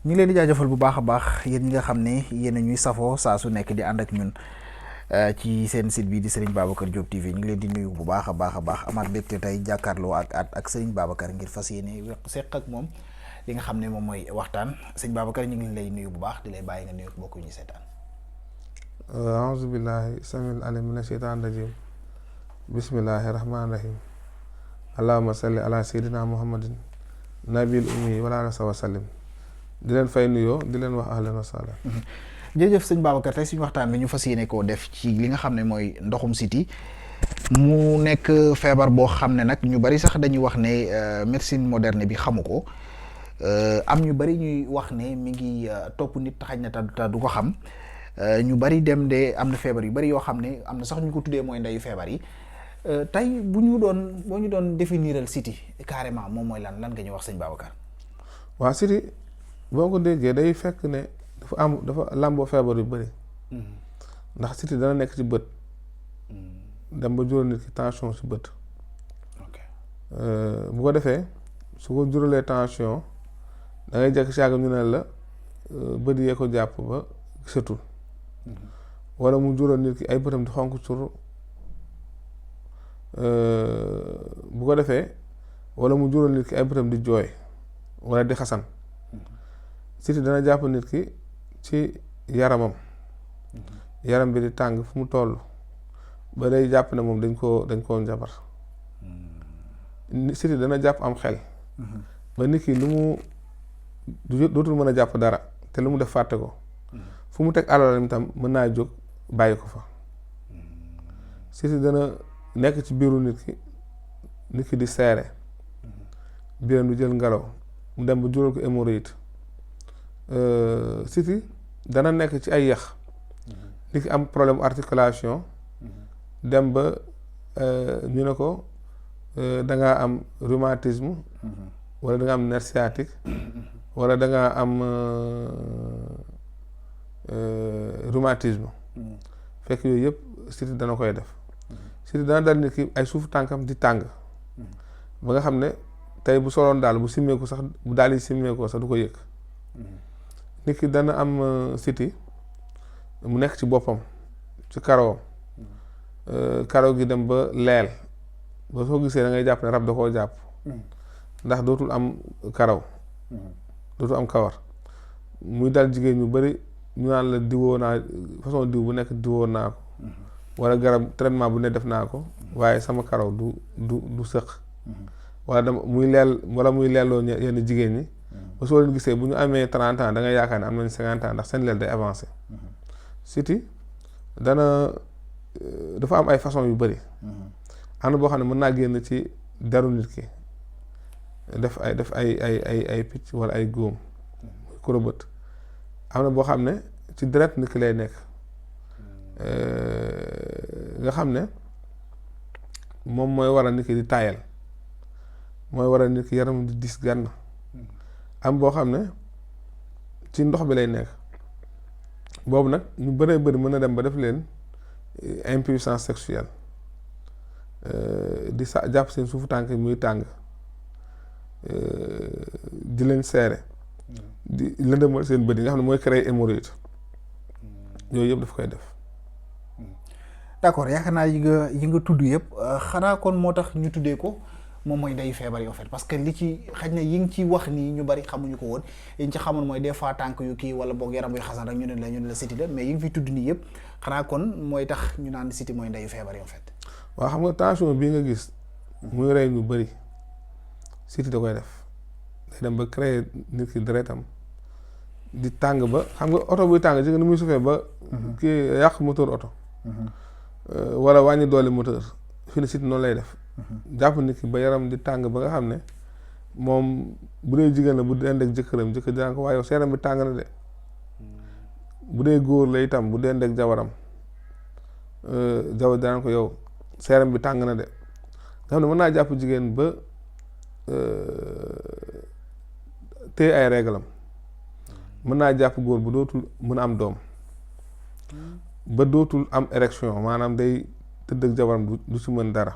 ñu ngi leen di jaajëfal bu baax a baax yéen ñi nga xam ne yéen a ñuy safoo saa su nekk di ànd ak ñun ci seen site bi di Serigne Babacar Diop TV ñu ngi leen di nuyu bu baax a baax a baax amaat mbégte tey jàkkaarloo ak Serigne Babacar ngir fas yéene seq ak moom li nga xam ne moom mooy waxtaan sëñ Babacar ñu ngi lay nuyu bu baax di lay bàyyi nga nuyu mbokk ñu seetaan. aouzu billahi samil alim mina sheytaan rajim bismillahi rahmaani rahim allahumma salli ala sayyidina muhammadin nabil ummi wala ala wa sallim di leen fay nuyoo di leen wax ahlan wa sahlan. jërëjëf sëñ Babacar tey suñu waxtaan bi ñu fas yéene koo def ci li nga xam ne mooy ndoxum siti mu nekk feebar boo xam ne nag ñu bari sax dañuy wax ne médecine moderne bi xamu ko am ñu bari ñuy wax ne mi ngi topp nit xaj na ta du ko xam ñu bari dem de am na feebar yu bari yoo xam ne am na sax ñu ko tuddee mooy ndeyu feebar yi tey boo ñu doon définiral siti carrément moom mooy lan nga ñu wax sëñ Babacar. waa siti boo ko déggee day fekk ne dafa làmboo feebar yu bëri ndax siti dana nekk ci bët dem ba jural nit ki tension ci bët bu ko defee su ko juralee tension da ngay jekk si yàgg ñu ne la bët yee ko jàpp ba gisatul wala mu jural nit ki ay bëtam di xonk cur bu ko defee wala mu jural nit ki ay bëtam di jooy wala di xasan siti dana jàpp nit ki ci yaramam yaram bi di tàng fu mu toll ba day jàpp ne moom dañ koo njabar siti dana jàpp am xel ba nit ki lu mu dootul mën a jàpp dara te lu mu def fàtte ko fu mu teg alalam itam mën naa jóg bàyyi ko fa siti dana nekk ci biiru nit ki di seere biiram du jël ngelaw mu dem ba jural ko hémorroïde siti dana nekk ci ay yax nit ki am problème articulation dem ba ñu ne ko dangaa am rhumatisme wala dangaa am nerf sciatique wala dangaa am rhumatisme fekk yooyu yëpp siti dana koy def siti dana dal nit ki ay suufu tànkam di tàng ba nga xam ne tey bu soloon daal bu simmeeku sax bu daal yi simmeekoo sax du ko yëg nit ki dana am siti mu nekk ci boppam ci karawam karaw gi dem ba leel ba soo gisee da ngay jàpp ne rab da koo jàpp ndax dootul am karaw dootul am kawar muy dal jigéen ñu bari ñu naan la diwoo naa façon diw bu nekk diwoo naa ko wala garab traitement bu ne def naa ko waaye sama karaw du sëq wala dama muy leelloo yenn jigéen ñi ba soo leen gisee bu ñu amee 30 ans da ngay yaakaar ne am nañ 50 ans ndax seen leel day avancé siti dafa am ay façon yu bëri am na boo xam ne mën naa génn ci deru nit ki def ay picc wala ay góom kurobët am na boo xam ne ci deret nit ki lay nekk nga xam ne moom mooy waral nit ki di taayal mooy waral nit ki yaram di dis gànn am boo xam ne ci ndox bi lay nekk boobu nag ñu bëree bëri mën na dem ba def leen impuissance sexuelle di jàpp seen suufu tànk muy tàng di leen seere di lëndëmal seen bët yi nga xam ne mooy créer hémorroïde yooyu yëpp daf koy def. d'accord yaakaar naa yi nga tudd yëpp xanaa kon moo tax ñu tuddee ko moom mooy ndeyu feebar yi en fait parce que li ci xaj na yi ngi ci wax nii ñu bari xamuñu ko woon yi ñu ci xamoon mooy des fois tànk yu kii wala boog yaram yu xasan rek ñu ne la siti la mais yi ngi fi tudd nii yëpp xanaa kon mooy tax ñu naan siti mooy ndeyu feebar yi en fait. waaw xam nga tension bii nga gis muy rey ñu bari siti da koy def day dem ba créer nit ki deretam di tàng ba xam nga oto buy tàng jigéen ni muy sufee ba kii yàq moteur oto wala wàññi doole moteur fii ne siti noonu lay def jàpp nit ki ba yaram di tàng ba nga xam ne moom bu dee jigéen la bu dend ak jëkkëram jëkkër daan ko waaye yow sa yaram bi tàng na de bu dee góor la itam bu dend ak jabaram jabar daan ko yow sa yaram bi tàng na de nga xam ne mën naa jàpp jigéen ba téye ay réglam mën naa jàpp góor bu dootul mën a am doom ba dootul am érection maanaam day tëdd ak jabaram du ci mën dara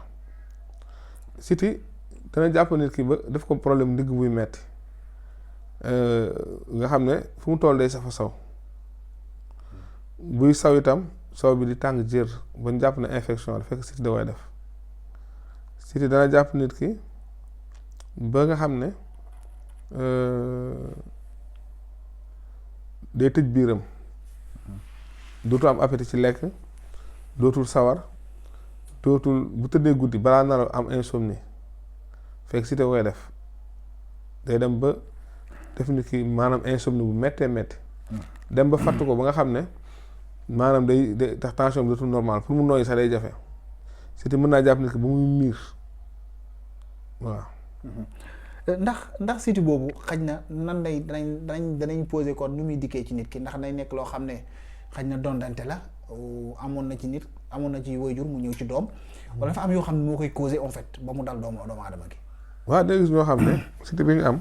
siti dana jàpp nit ki ba def ko problème ndigg buy metti nga xam ne fu mu toll day safa saw buy saw itam saw bi di tàng jër ba ñu jàpp ne infection la fekk siti da koy def siti dana jàpp nit ki ba nga xam ne day tëj biiram dootul am appétit ci lekk dootul sawar dootul bu tëddee guddi balaa nelaw am insomnie fekk siti koy def day dem ba def nit ki maanaam insomnie bu méttee métti dem ba fatt ko ba nga xam ne maanaam day tax tension bi dootul normal pour mu nooyi sax day jafe siti mën naa jàpp nit ki ba muy miir waaw. ndax siti boobu xaj na nan lay danañ posé kon nu muy dikkee ci nit ki ndax day nekk loo xam ne xaj na dondante la amoon na ci nit amoon na ci waajur mu ñëw ci doom wala dafa am yoo xam ne moo koy causé en fait ba mu dal doomu aadama gi. waaw day gis ñoo xam ne siti bi ñu am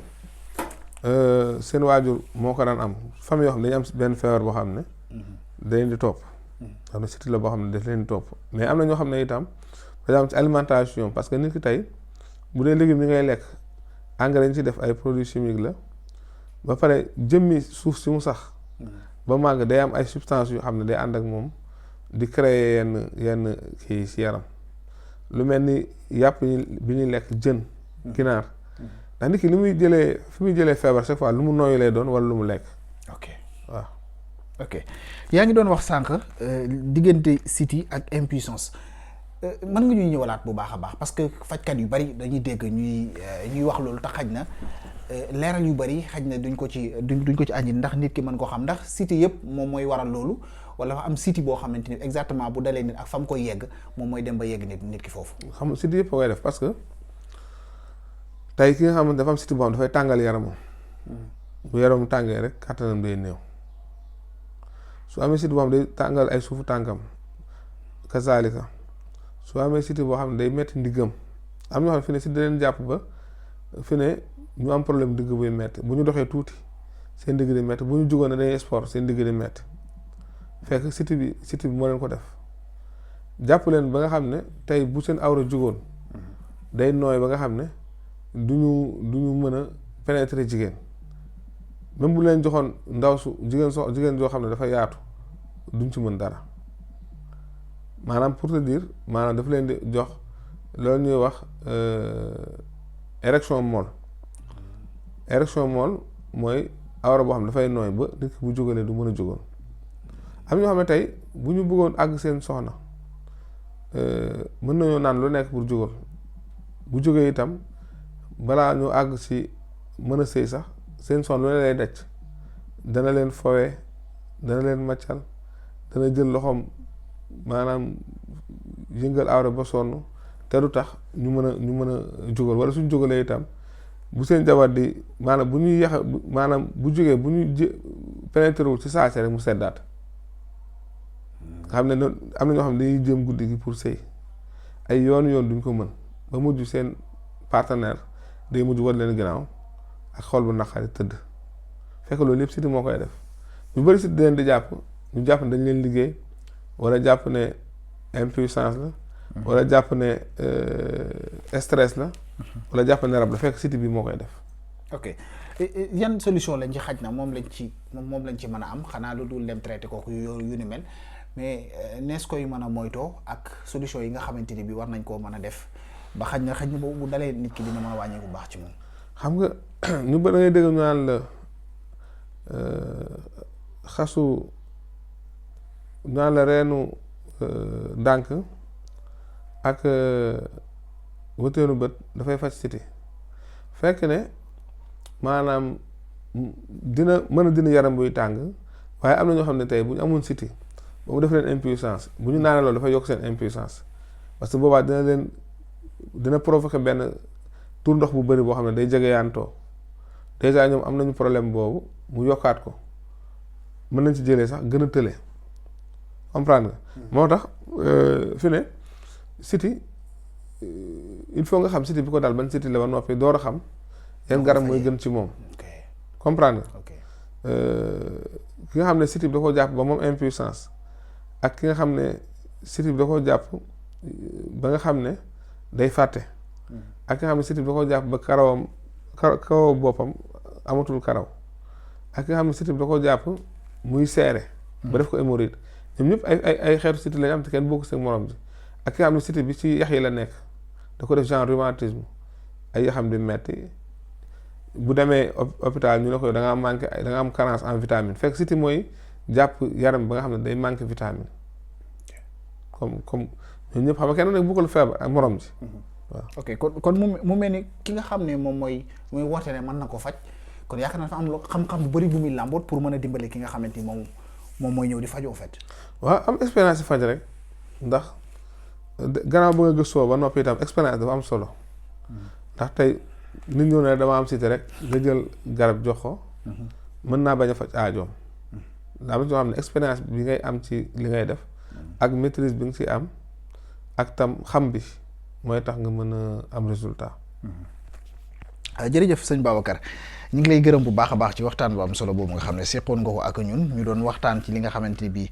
seen waajur moo ko daan am famille yoo xam ne dañu am benn feebar boo xam ne da leen di topp xam ne siti la boo xam ne daf leen di topp mais am na ñoo xam ne itam par exemple ci alimentation parce que nit ki tey bu dee légume yi ngay lekk engrais ñu ci def ay produits chimiques la ba pare jëmmi suuf si mu sax ba màgg day am ay substances yoo xam ne day ànd ak moom di créer yenn kii ci yaram lu mel ni yàpp bi ñuy lekk jën ginaar ndax nit ki li muy jëlee fi muy jëlee feebar chaque fois lu mu nooyu lay doon wala lu mu lekk. ok waaw. ok yaa ngi doon wax sànq diggante siti ak impuissance mën nga ñuy ñëwalaat bu baax a baax parce que fajkat yu bari dañuy dégg ñuy wax loolu te xaj na leeral yu bari xaj na duñ ko ci àññi ndax nit ki mën ko xam ndax siti yëpp moom mooy waral loolu wala dafa am siti boo xamante ni exactement bu dalee nit ak fa mu koy yegg moom mooy dem ba yegg nit ki foofu. xam nga siti yëpp koy def parce que tey ki nga xam ne dafa am siti boo xam dafay tàngal yaramam. bu yaramam tàngee rek kàttanam day néew. su amee siti boo xam day tàngal ay suufu tànkam kazaalika su amee siti boo xam ne day metti ndiggam am ñoo xam ne fi ne siti da leen jàpp ba fi ne ñu am problème digg buy metti bu ñu doxee tuuti seen digg di metti bu ñu jugoon ne dañuy sport seen digg di metti fekk siti bi moo leen ko def jàpp leen ba nga xam ne tey bu seen awra jugoon day nooy ba nga xam ne du ñu mën a pénétrer jigéen même bu leen joxoon ndaw su jigéen joo xam ne dafa yaatu duñ ci mën dara maanaam pour te dire maanaam dafa leen di jox loolu ñuy wax érection molle mooy awra boo xam ne dafay nooy ba nit ki bu jógalee du mën a jógoon am ñoo xam ne tey bu ñu bëggoon àgg seen soxna mën nañoo naan lu nekk pour jógal bu jógee itam balaa ñu àgg si mën a sëy sax seen soxna lu ne lay daj dana leen fowee dana leen maccal dana jël loxoom maanaam yëngal awra ba sonn te du tax ñu mën a jógal wala suñ jógalee itam bu seen jabar di maanaam bu ñuy yax maanaam bu jógee bu ñu pénétré wul ci saase rek mu seddaat nga xam ne noonu am na ñoo xam ne dañuy jëm guddi gi pour sëy ay yoon duñ ko mën ba mujj seen partenaire day mujj war leen gannaaw ak xol bu naqari tëdd fekk loolu yëpp siti moo koy def ñu bëri siti leen di jàpp ñu jàpp ne dañ leen liggéey wala jàpp ne impuissance la wala jàpp ne stress la wala jàpp ne rab la fekk siti bi moo koy def. ok yan solution lañ ci xaj na moom lañ ci mën a am xanaa lu dul dem traité kooku yu ni mel mais nees koy mën a moytoo ak solution yi nga xamante ni bi war nañ koo mën a def ba xaj na bu dalee nit ki dina mën a wàññeeku bu baax ci moom. xam nga ñu ba da ngay dégg ñu naan la xasu ñu naan la reenu ndànk ak wëteenu bët dafay faj siti fekk ne maanaam dina yaram buy tàng waaye am na ñoo xam ne tey bu ñu amoon siti boobu def leen impuissance bu ñu naanee loolu dafay yokk seen impuissance parce que boobaa dina provoquer benn tur ndox bu bëri boo xam ne day jege yaantoo déjà ñoom am nañu problème boobu mu yokkaat ko mën nañ ci jëlee sax gën a tële comprendre nga moo tax fi ne siti il faut nga xam siti bi ko daal ban siti la ba noppi door a xam yan garab mooy gën ci moom comprendre nga ki nga xam ne siti bi da ko jàpp ba moom impuissance ak ki nga xam ne siti bi da ko jàpp ba nga xam ne day fàtte ak ki nga xam ne siti bi da ko jàpp ba karaw boppam amatul karaw ak ki nga xam ne siti bi da ko jàpp muy seere ba def ko hémorroïde ñoom ñëpp ay xeetu siti lañu am te kenn bokku seen morom ji ak ki nga xam ne siti bi ci yax yi la nekk da ko def genre rhumatisme ay yaxam di metti bu demee hôpital ñu ne ko da nga manqué da nga am carence en vitamine fekk siti mooy jàpp yaram ba nga xam ne day manqué vitamine comme ñun ñëpp xam nga kenn nag bu ko feebar ak morom ji waaw. ok kon mu mel ni ki nga xam ne moom mooy woote ne mën na ko faj kon yaakaar naa dafa am loo xam-xam bu bëri bu muy làmboot pour mën a dimbale ki nga xamante ni moom mooy ñëw di fajoo fet waaw am expérience yi faj rek ndax gannaaw ba nga gëstoo ba noppi itam expérience dafa am solo ndax tey nit ñëw ne dama am siti rek nga jël garab jox ko mën naa bañ a faj aajoom daa ma ñoo xam ne expérience bi ngay am ci li ngay def ak maîtrise bi nga ci am ak tam xam bi mooy tax nga mën a am résultat. jërëjëf sëñ Babacar ñu ngi lay gërëm bu baax a baax ci waxtaan bu am solo boobu nga xam ne seqoon nga ko ak ñun ñu doon waxtaan ci li nga xamante ni bii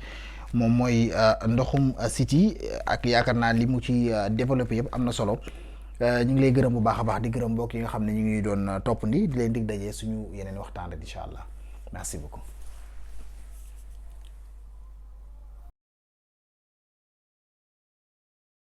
moom mooy ndoxum siti ak yaakaar naa li mu ci développé yëpp am na solo ñu ngi lay gërëm bu baax a baax di gërëm mbokk yi nga xam ne ñu ngi doon toppandi di leen dig dajee suñu yeneen waxtaan rek incha allah merci beaucoup.